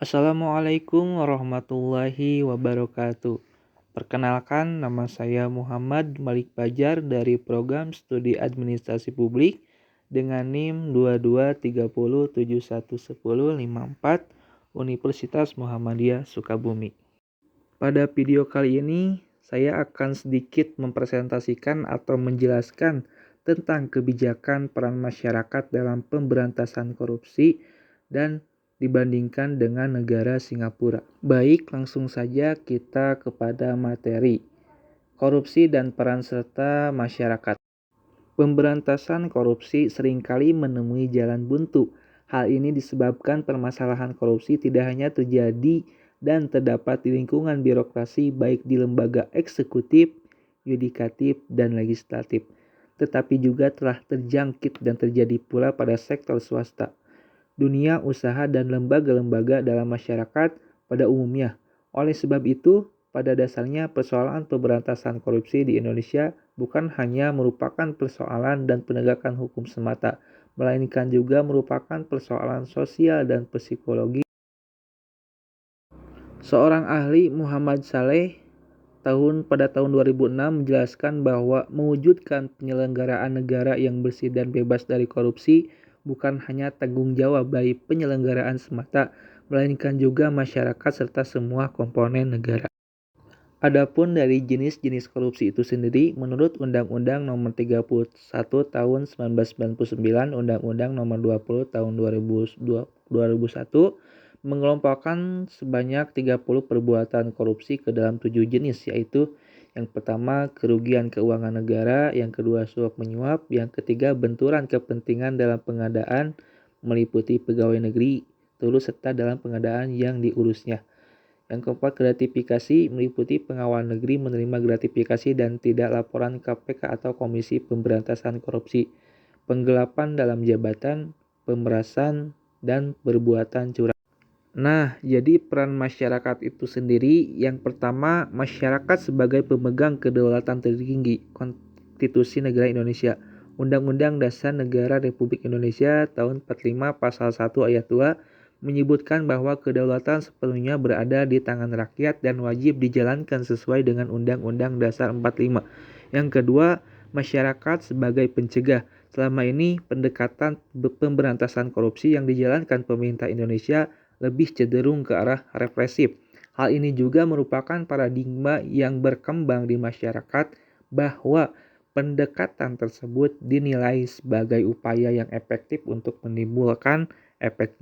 Assalamualaikum warahmatullahi wabarakatuh. Perkenalkan, nama saya Muhammad Malik Fajar dari Program Studi Administrasi Publik dengan NIM 2230711054 Universitas Muhammadiyah Sukabumi. Pada video kali ini, saya akan sedikit mempresentasikan atau menjelaskan tentang kebijakan peran masyarakat dalam pemberantasan korupsi dan dibandingkan dengan negara Singapura. Baik, langsung saja kita kepada materi. Korupsi dan peran serta masyarakat. Pemberantasan korupsi seringkali menemui jalan buntu. Hal ini disebabkan permasalahan korupsi tidak hanya terjadi dan terdapat di lingkungan birokrasi baik di lembaga eksekutif, yudikatif, dan legislatif, tetapi juga telah terjangkit dan terjadi pula pada sektor swasta, dunia usaha, dan lembaga-lembaga dalam masyarakat pada umumnya. Oleh sebab itu, pada dasarnya persoalan pemberantasan korupsi di Indonesia bukan hanya merupakan persoalan dan penegakan hukum semata, melainkan juga merupakan persoalan sosial dan psikologi. Seorang ahli, Muhammad Saleh, pada tahun 2006 menjelaskan bahwa mewujudkan penyelenggaraan negara yang bersih dan bebas dari korupsi bukan hanya tanggung jawab dari penyelenggaraan semata, melainkan juga masyarakat serta semua komponen negara. Adapun dari jenis-jenis korupsi itu sendiri, menurut Undang-Undang Nomor 31 Tahun 1999, Undang-Undang Nomor 20 Tahun 2001, mengelompokkan sebanyak 30 perbuatan korupsi ke dalam 7 jenis, yaitu yang pertama kerugian keuangan negara, yang kedua suap menyuap, yang ketiga benturan kepentingan dalam pengadaan meliputi pegawai negeri, turut serta dalam pengadaan yang diurusnya. Yang keempat, gratifikasi meliputi pengawal negeri menerima gratifikasi dan tidak laporan KPK atau Komisi Pemberantasan Korupsi, penggelapan dalam jabatan, pemerasan, dan perbuatan curang. Nah, jadi peran masyarakat itu sendiri, yang pertama, masyarakat sebagai pemegang kedaulatan tertinggi, Konstitusi Negara Indonesia, Undang-Undang Dasar Negara Republik Indonesia tahun 45 Pasal 1 Ayat 2 menyebutkan bahwa kedaulatan sepenuhnya berada di tangan rakyat dan wajib dijalankan sesuai dengan Undang-Undang Dasar 45. Yang kedua, masyarakat sebagai pencegah. Selama ini pendekatan pemberantasan korupsi yang dijalankan pemerintah Indonesia lebih cenderung ke arah represif. Hal ini juga merupakan paradigma yang berkembang di masyarakat bahwa pendekatan tersebut dinilai sebagai upaya yang efektif untuk menimbulkan efek.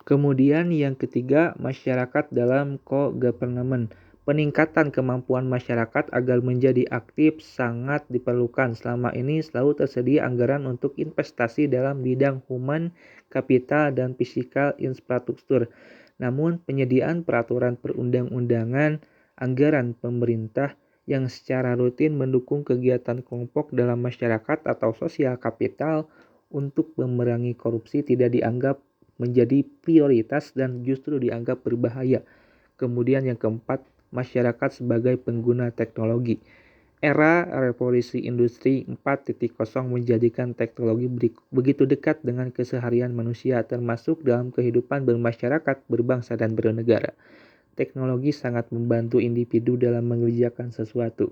Kemudian yang ketiga, masyarakat dalam co-government. Peningkatan kemampuan masyarakat agar menjadi aktif sangat diperlukan. Selama ini selalu tersedia anggaran untuk investasi dalam bidang human, kapital, dan fisikal infrastruktur. Namun penyediaan peraturan perundang-undangan, anggaran pemerintah yang secara rutin mendukung kegiatan kelompok dalam masyarakat atau sosial kapital untuk memerangi korupsi tidak dianggap menjadi prioritas dan justru dianggap berbahaya. Kemudian yang keempat, masyarakat sebagai pengguna teknologi. Era revolusi industri 4.0 menjadikan teknologi begitu dekat dengan keseharian manusia, termasuk dalam kehidupan bermasyarakat, berbangsa, dan bernegara. Teknologi sangat membantu individu dalam mengerjakan sesuatu.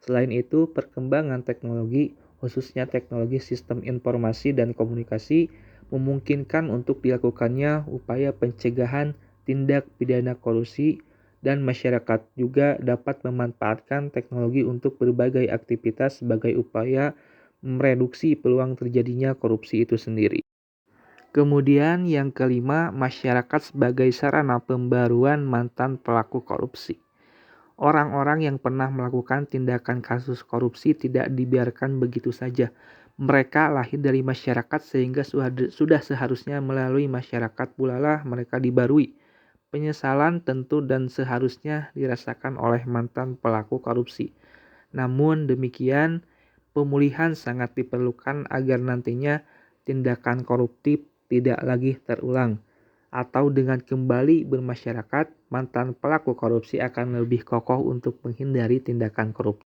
Selain itu, perkembangan teknologi, khususnya teknologi sistem informasi dan komunikasi, memungkinkan untuk dilakukannya upaya pencegahan tindak pidana korupsi, dan masyarakat juga dapat memanfaatkan teknologi untuk berbagai aktivitas sebagai upaya mereduksi peluang terjadinya korupsi itu sendiri. Kemudian yang kelima, masyarakat sebagai sarana pembaruan mantan pelaku korupsi. Orang-orang yang pernah melakukan tindakan kasus korupsi tidak dibiarkan begitu saja. Mereka lahir dari masyarakat sehingga sudah seharusnya melalui masyarakat pula lah mereka dibarui. Penyesalan tentu dan seharusnya dirasakan oleh mantan pelaku korupsi. Namun demikian, pemulihan sangat diperlukan agar nantinya tindakan koruptif tidak lagi terulang. Atau dengan kembali bermasyarakat, mantan pelaku korupsi akan lebih kokoh untuk menghindari tindakan korupsi.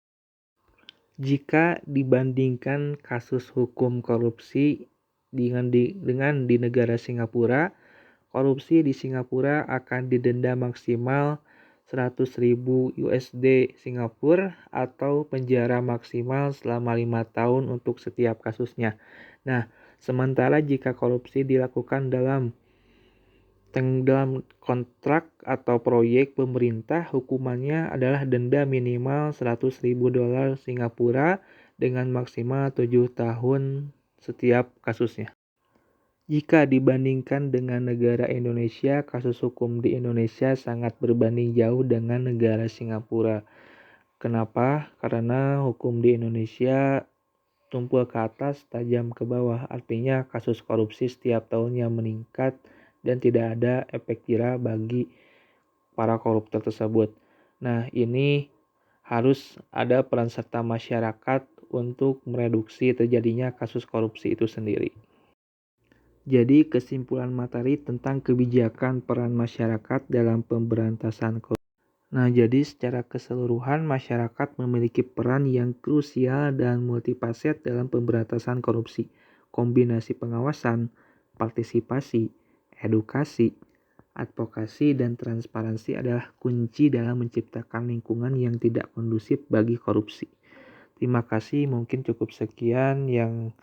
Jika dibandingkan kasus hukum korupsi dengan di negara Singapura, korupsi di Singapura akan didenda maksimal 100.000 USD Singapura atau penjara maksimal selama 5 tahun untuk setiap kasusnya. Nah, sementara jika korupsi dilakukan dalam kontrak atau proyek pemerintah, hukumannya adalah denda minimal 100.000 dolar Singapura dengan maksimal 7 tahun setiap kasusnya. Jika dibandingkan dengan negara Indonesia, kasus hukum di Indonesia sangat berbanding jauh dengan negara Singapura. Kenapa? Karena hukum di Indonesia tumpul ke atas, tajam ke bawah. Artinya kasus korupsi setiap tahunnya meningkat dan tidak ada efek jera bagi para koruptor tersebut. Nah, ini harus ada peran serta masyarakat untuk mereduksi terjadinya kasus korupsi itu sendiri. Jadi, kesimpulan materi tentang kebijakan peran masyarakat dalam pemberantasan korupsi. Nah, jadi secara keseluruhan masyarakat memiliki peran yang krusial dan multifaset dalam pemberantasan korupsi. Kombinasi pengawasan, partisipasi, edukasi, advokasi, dan transparansi adalah kunci dalam menciptakan lingkungan yang tidak kondusif bagi korupsi. Terima kasih, mungkin cukup sekian yang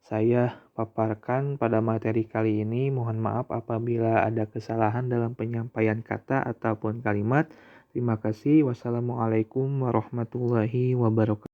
saya paparkan pada materi kali ini. Mohon maaf apabila ada kesalahan dalam penyampaian kata ataupun kalimat. Terima kasih. Wassalamualaikum warahmatullahi wabarakatuh.